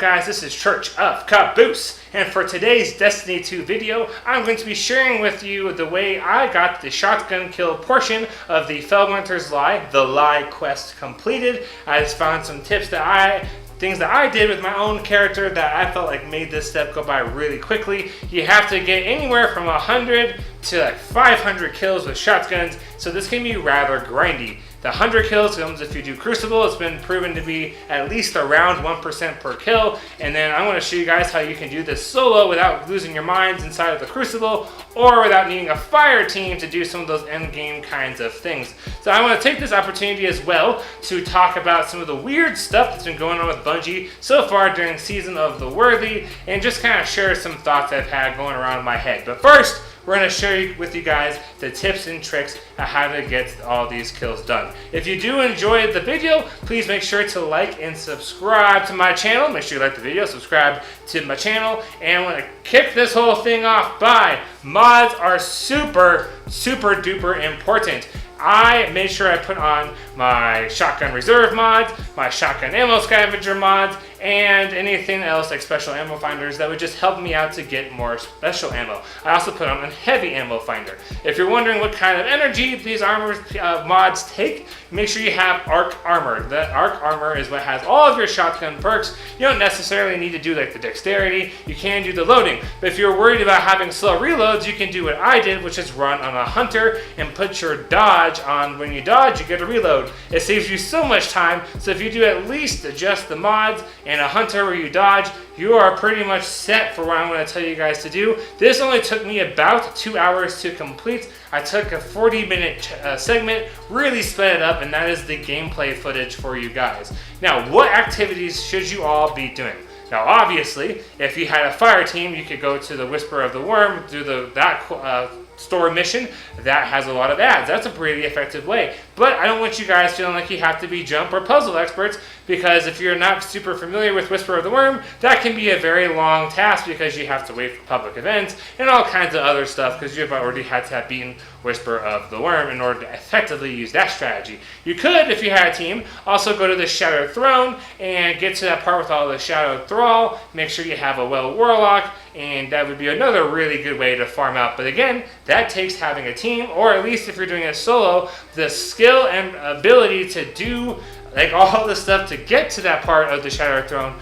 guys, this is Church of Caboose, and for today's Destiny 2 video, I'm going to be sharing with you the way I got the shotgun kill portion of the Felwinter's Lie, the Lie quest completed. I just found some things that I did with my own character that I felt like made this step go by really quickly. You have to get anywhere from 100 to like 500 kills with shotguns, so this can be rather grindy. The 100 kills comes if you do Crucible. It's been proven to be at least around 1% per kill. And then I'm going to show you guys how you can do this solo without losing your minds inside of the Crucible, or without needing a fire team to do some of those end game kinds of things. So I want to take this opportunity as well to talk about some of the weird stuff that's been going on with Bungie so far during Season of the Worthy, and just kind of share some thoughts I've had going around in my head. But first, we're going to share with you guys the tips and tricks on how to get all these kills done. If you do enjoy the video, please make sure to like and subscribe to my channel. Make sure you like the video, subscribe to my channel, and I want to kick this whole thing off by mods are super duper important. I made sure I put on my shotgun reserve mods, my shotgun ammo scavenger mods, and anything else like special ammo finders that would just help me out to get more special ammo. I also put on a heavy ammo finder. If you're wondering what kind of energy these mods take, make sure you have arc armor. The arc armor is what has all of your shotgun perks. You don't necessarily need to do like the dexterity. You can do the loading, but if you're worried about having slow reloads, you can do what I did, which is run on a hunter and put your dodge on. When you dodge, you get a reload. It saves you so much time, so if you do at least adjust the mods and a hunter where you dodge, you are pretty much set for what I'm going to tell you guys to do. This only took me about 2 hours to complete. I took a 40-minute segment, really sped it up, and that is the gameplay footage for you guys. Now, what activities should you all be doing? Now, obviously, if you had a fire team, you could go to the Whisper of the Worm, do that store mission that has a lot of ads. That's a pretty effective way. But I don't want you guys feeling like you have to be jump or puzzle experts, because if you're not super familiar with Whisper of the Worm, that can be a very long task because you have to wait for public events and all kinds of other stuff, because you've already had to have beaten Whisper of the Worm in order to effectively use that strategy. You could, if you had a team, also go to the Shadowed Throne and get to that part with all the Shadowed Thrall. Make sure you have a Well Warlock, and that would be another really good way to farm out. But again, that takes having a team, or at least if you're doing it solo, the skill and ability to do like all the stuff to get to that part of the Shadowed Throne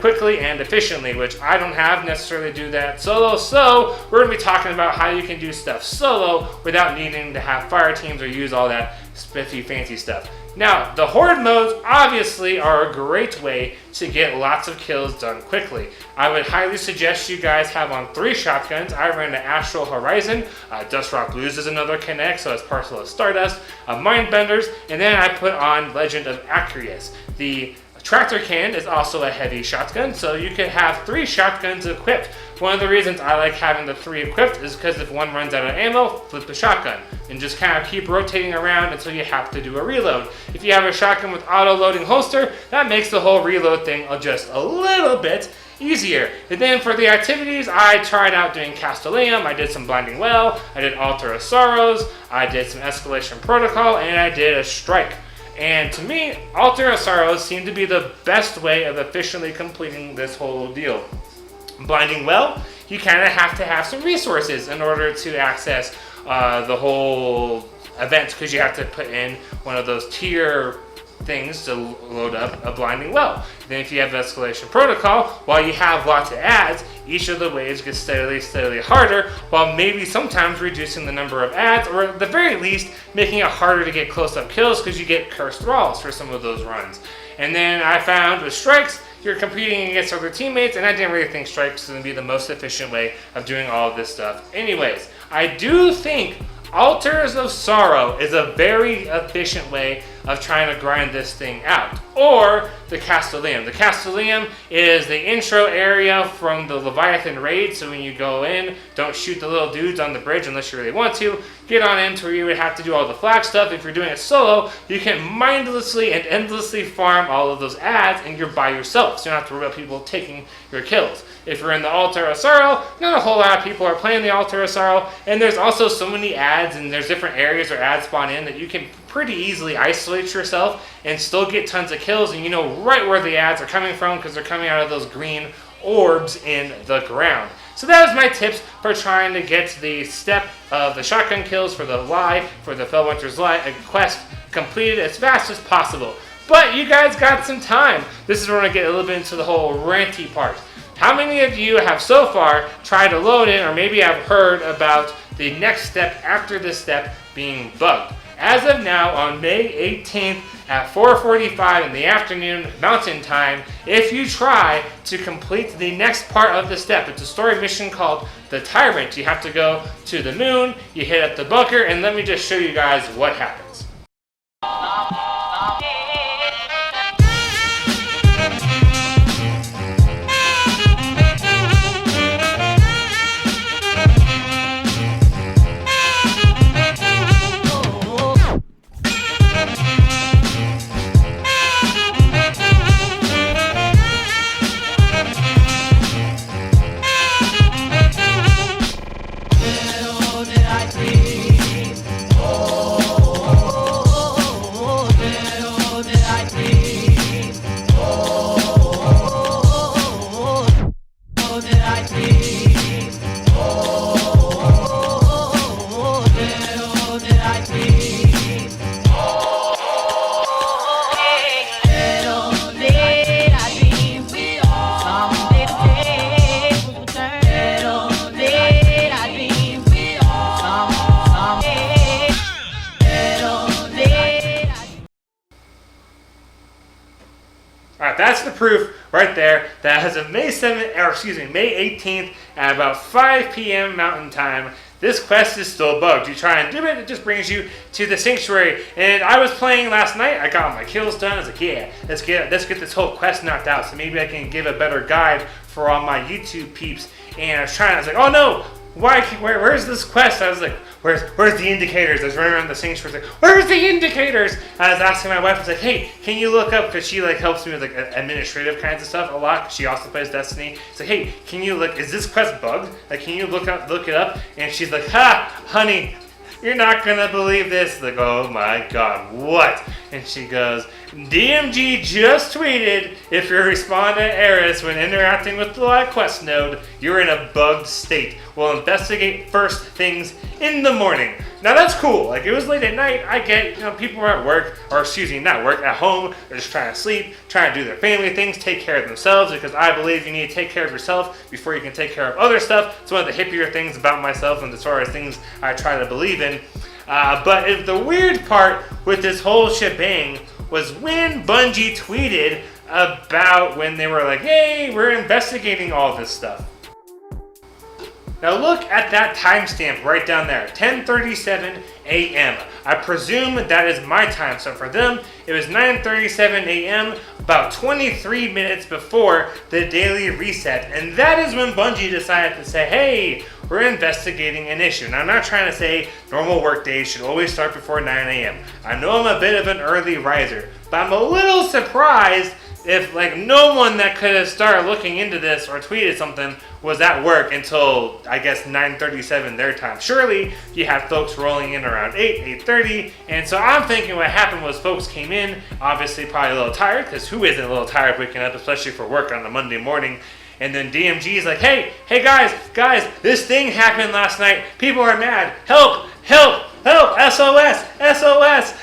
quickly and efficiently, which I don't have necessarily do that solo. So we're going to be talking about how you can do stuff solo without needing to have fire teams or use all that spiffy fancy stuff. Now, the Horde modes obviously are a great way to get lots of kills done quickly. I would highly suggest you guys have on 3 shotguns. I ran the Astral Horizon, Dustrock Blues is another connect, so it's Parcel of Stardust, Mindbenders, and then I put on Legend of Acreus. The Tractor Cannon is also a heavy shotgun, so you can have 3 shotguns equipped. One of the reasons I like having the 3 equipped is because if one runs out of ammo, flip the shotgun and just kind of keep rotating around until you have to do a reload. If you have a shotgun with auto-loading holster, that makes the whole reload thing just a little bit easier. And then for the activities, I tried out doing Castellium, I did some Blinding Well, I did Altar of Sorrows, I did some Escalation Protocol, and I did a Strike. And to me, Altar of Sorrows seemed to be the best way of efficiently completing this whole deal. Blinding Well, you kind of have to have some resources in order to access the whole event, because you have to put in one of those tier things to load up a Blinding Well. Then if you have Escalation Protocol, while you have lots of ads, each of the waves gets steadily harder, while maybe sometimes reducing the number of ads, or at the very least making it harder to get close-up kills because you get Cursed Thralls for some of those runs. And then I found with Strikes, you're competing against other teammates, and I didn't really think Strikes was going to be the most efficient way of doing all of this stuff. Anyways, I do think Altars of Sorrow is a very efficient way of trying to grind this thing out. Or the Castellium. The Castellium is the intro area from the Leviathan raid, so when you go in, don't shoot the little dudes on the bridge unless you really want to. get on into where you would have to do all the flag stuff. If you're doing it solo, you can mindlessly and endlessly farm all of those ads, and you're by yourself, so you don't have to worry about people taking your kills. If you're in the Altar of Sorrow, not a whole lot of people are playing the Altar of Sorrow, and there's also so many ads, and there's different areas where ads spawn in that you can pretty easily isolate yourself and still get tons of kills, and you know right where the ads are coming from because they're coming out of those green orbs in the ground. So that was my tips for trying to get the step of the shotgun kills for the Felwinter's Lie quest completed as fast as possible. But you guys got some time. This is where I get a little bit into the whole ranty part. How many of you have so far tried to load in, or maybe have heard about the next step after this step being bugged? As of now, on May 18th at 4:45 in the afternoon Mountain Time, if you try to complete the next part of the step, it's a story mission called The Tyrant. You have to go to the moon, you hit up the bunker, and let me just show you guys what happens. Alright, that's the proof right there that as of May 18th at about 5 p.m. Mountain Time, this quest is still bugged. You try and do it, it just brings you to the sanctuary. And I was playing last night, I got my kills done. I was like, yeah, let's get this whole quest knocked out, so maybe I can give a better guide for all my YouTube peeps. And I was like, oh no, where's this quest? I was like, where's the indicators? I was running around the sanctuary, like, where's the indicators? I was asking my wife, I was like, hey, can you look up, because she helps me with administrative kinds of stuff a lot, because she also plays Destiny. It's like, hey, can you look, is this quest bugged? Can you look it up? And she's like, ha, honey, you're not gonna believe this. Like, oh my god, what? And she goes, DMG just tweeted, if you respond to Eris when interacting with the live quest node, you're in a bugged state. We'll investigate first things in the morning. Now that's cool. It was late at night. I get, people are at work, or not work, at home. They're just trying to sleep, trying to do their family things, take care of themselves, because I believe you need to take care of yourself before you can take care of other stuff. It's one of the hippier things about myself, and as far as things I try to believe in. But the weird part with this whole shebang was when Bungie tweeted about when they were like, hey, we're investigating all this stuff. Now look at that timestamp right down there, 10:37 a.m. I presume that is my time, so for them, it was 9:37 a.m., about 23 minutes before the daily reset, and that is when Bungie decided to say, hey, we're investigating an issue. Now I'm not trying to say normal work days should always start before 9 a.m. I know I'm a bit of an early riser, but I'm a little surprised if no one that could have started looking into this or tweeted something was at work until, I guess, 9:37 their time. Surely you have folks rolling in around 8:30, and so I'm thinking what happened was folks came in, obviously probably a little tired, because who isn't a little tired waking up, especially for work on a Monday morning. And then DMG is like, hey guys, this thing happened last night. People are mad. Help, SOS.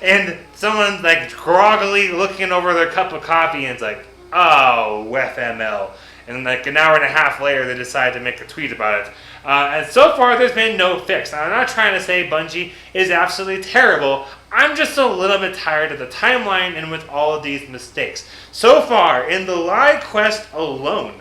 And someone's groggily looking over their cup of coffee, and it's like, oh, FML. And an hour and a half later, they decide to make a tweet about it. And so far, there's been no fix. Now, I'm not trying to say Bungie is absolutely terrible. I'm just a little bit tired of the timeline and with all of these mistakes. So far, in the live quest alone,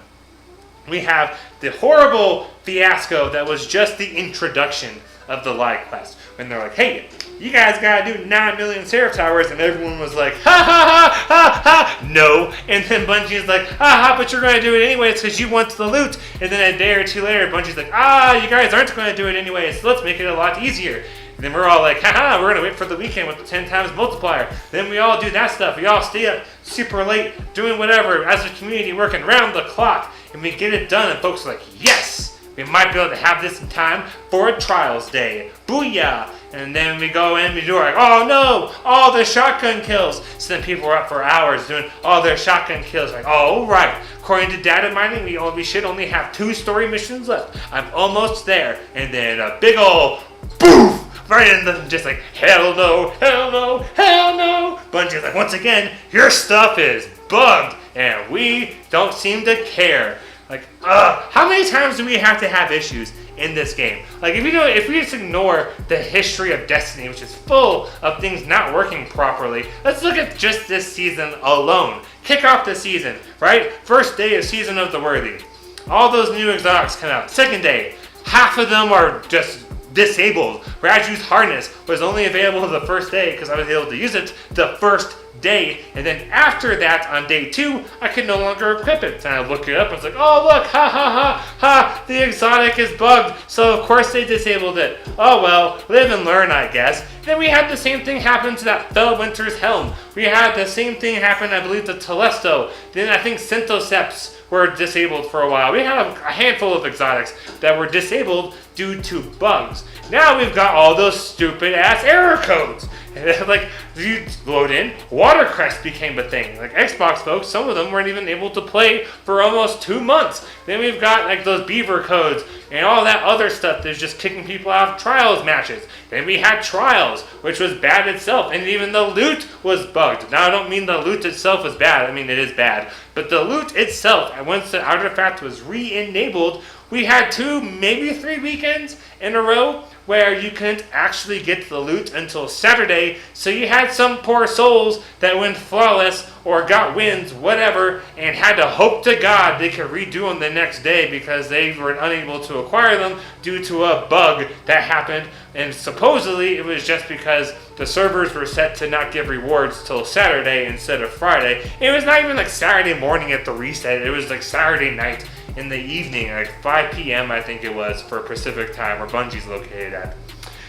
we have the horrible fiasco that was just the introduction of the live quest. When they're like, hey, you guys gotta do 9 million Seraph Towers, and everyone was like, ha, no. And then Bungie's like, but you're gonna do it anyways because you want the loot. And then a day or two later, Bungie's like, you guys aren't gonna do it anyways, so let's make it a lot easier. And then we're all like, haha, we're going to wait for the weekend with the 10 times multiplier. Then we all do that stuff. We all stay up super late doing whatever as a community, working round the clock. And we get it done, and folks are like, yes, we might be able to have this in time for a trials day. Booyah! And then we go in, we do like, oh no, all the shotgun kills. So then people are up for hours doing all their shotgun kills. Like, oh, right. According to data mining, we should only have 2 story missions left. I'm almost there. And then a big ol' boof! Right in the, just like, hell no, hell no, hell no. Bungie's like, once again, your stuff is bugged, and we don't seem to care. Like, how many times do we have to have issues in this game? Like, if we just ignore the history of Destiny, which is full of things not working properly, let's look at just this season alone. Kick off the season, right? First day of Season of the Worthy. All those new exotics come out. Second day, half of them are just disabled. Raju's harness was only available the first day because I was able to use it the first day, and then after that on day 2 I could no longer equip it. And I looked it up and was like, oh look, ha ha ha ha, the exotic is bugged, so of course they disabled it. Oh well, live and learn, I guess. Then we had the same thing happen to that Felwinter's helm. We had the same thing happen, I believe, to Telesto. Then I think Centoseps were disabled for a while. We had a handful of exotics that were disabled due to bugs. Now we've got all those stupid ass error codes. Like, you load in, Watercrest became a thing. Like, Xbox folks, some of them weren't even able to play for almost 2 months. Then we've got, like, those beaver codes and all that other stuff that's just kicking people out of trials matches. Then we had trials, which was bad itself, and even the loot was bugged. Now, I don't mean the loot itself was bad. I mean, it is bad. But the loot itself, once the artifact was re-enabled, we had 2, maybe 3 weekends in a row where you couldn't actually get the loot until Saturday, so you had some poor souls that went flawless or got wins, whatever, and had to hope to God they could redo them the next day because they were unable to acquire them due to a bug that happened. And supposedly it was just because the servers were set to not give rewards till Saturday instead of Friday. It was not even like Saturday morning at the reset, it was like Saturday night in the evening, like 5 p.m. I think it was for Pacific time, where Bungie's located at.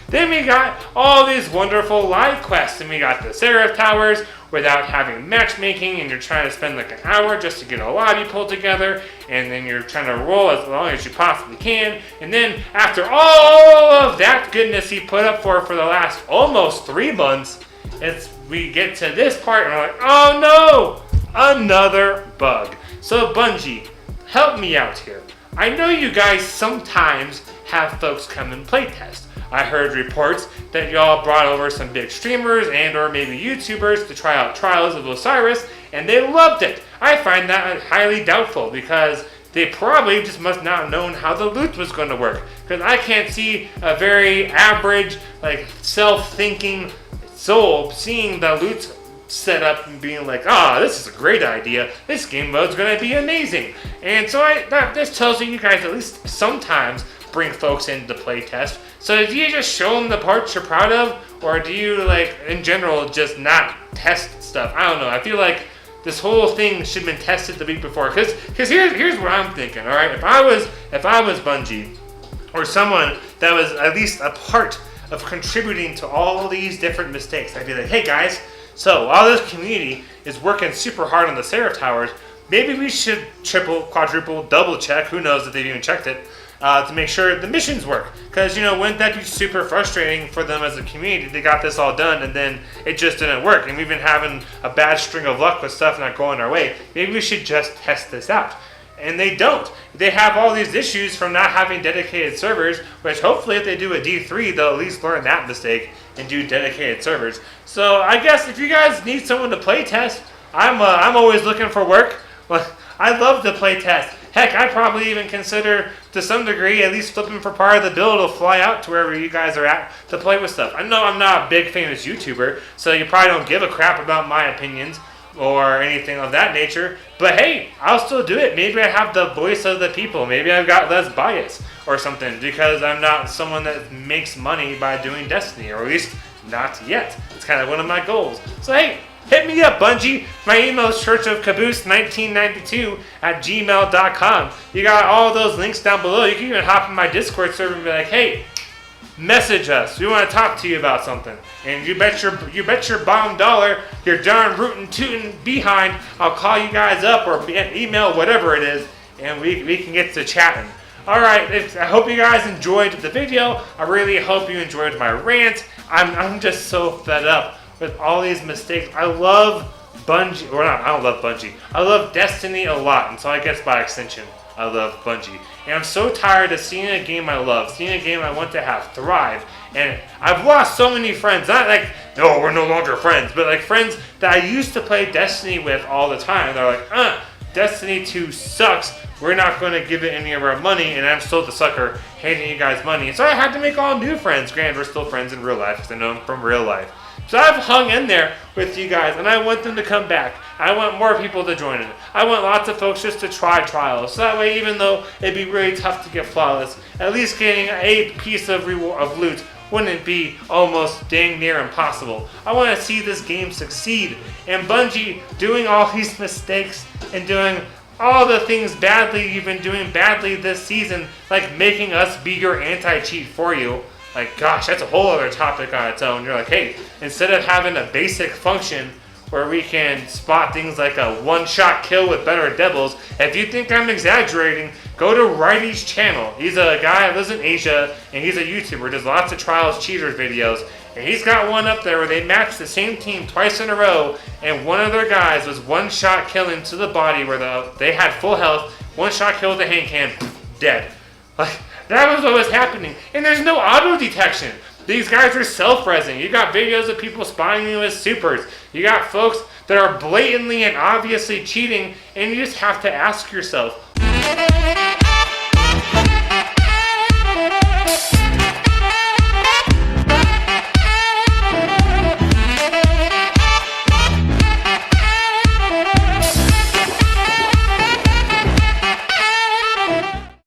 Then we got all these wonderful live quests, and we got the Seraph Towers without having matchmaking, and you're trying to spend like an hour just to get a lobby pulled together, and then you're trying to roll as long as you possibly can, and then after all of that goodness he put up for the last almost 3 months, we get to this part, and we're like, oh no, another bug. So Bungie, help me out here. I know you guys sometimes have folks come and playtest. I heard reports that y'all brought over some big streamers and or maybe YouTubers to try out Trials of Osiris, and they loved it. I find that highly doubtful because they probably just must not have known how the loot was going to work. Because I can't see a very average, like, self-thinking soul seeing the loot set up and being like, this is a great idea. This game mode's going to be amazing. And so this tells you guys at least sometimes bring folks in to play test. So do you just show them the parts you're proud of? Or do you, like, in general, just not test stuff? I don't know. I feel like this whole thing should have been tested the week before. Because here's what I'm thinking, all right? If I was Bungie, or someone that was at least a part of contributing to all these different mistakes, I'd be like, hey guys, so while this community is working super hard on the Seraph Towers, maybe we should triple, quadruple, double check, who knows if they've even checked it, to make sure the missions work. Because, wouldn't that be super frustrating for them as a community? They got this all done and then it just didn't work. And we've been having a bad string of luck with stuff not going our way. Maybe we should just test this out. And they don't. They have all these issues from not having dedicated servers, which hopefully if they do a D3, they'll at least learn that mistake and do dedicated servers. So I guess if you guys need someone to play test, I'm always looking for work. I love to play test. Heck, I probably even consider, to some degree, at least flipping for part of the bill to fly out to wherever you guys are at to play with stuff. I know I'm not a big famous YouTuber, so you probably don't give a crap about my opinions or anything of that nature. But hey, I'll still do it. Maybe I have the voice of the people. Maybe I've got less bias or something because I'm not someone that makes money by doing Destiny, or at least not yet. It's kind of one of my goals. So hey, hit me up, Bungie. My email is churchofcaboose1992@gmail.com. You got all those links down below. You can even hop in my Discord server and be like, hey, message us. We want to talk to you about something. And you bet your bottom dollar, your darn rootin' tootin' behind, I'll call you guys up or email, whatever it is, and we can get to chatting. Alright, I hope you guys enjoyed the video. I really hope you enjoyed my rant. I'm just so fed up with all these mistakes. I love Bungie, or not, I don't love Bungie. I love Destiny a lot, and so I guess by extension, I love Bungie. And I'm so tired of seeing a game I love, seeing a game I want to have thrive. And I've lost so many friends, not like, no, we're no longer friends, but like friends that I used to play Destiny with all the time. They're like, Destiny 2 sucks. We're not going to give it any of our money, and I'm still the sucker handing you guys money. And so I had to make all new friends. Granted, we're still friends in real life because I know them from real life. So I've hung in there with you guys, and I want them to come back. I want more people to join in. I want lots of folks just to try trials. So that way, even though it'd be really tough to get flawless, at least getting a piece of loot wouldn't be almost dang near impossible. I want to see this game succeed. And Bungie doing all these mistakes and doing all the things badly you've been doing badly this season, like making us be your anti-cheat for you. Like, gosh, that's a whole other topic on its own. You're like, hey, instead of having a basic function where we can spot things like a one-shot kill with better devils, if you think I'm exaggerating, go to Righty's channel. He's a guy that lives in Asia, and he's a YouTuber, does lots of trials, cheaters videos, and he's got one up there where they matched the same team twice in a row, and one of their guys was one-shot killing to the body where they had full health, one-shot kill with a hand cannon, dead. Like, that was what was happening. And there's no auto detection. These guys are self-resing. You got videos of people spying you with supers. You got folks that are blatantly and obviously cheating, and you just have to ask yourself,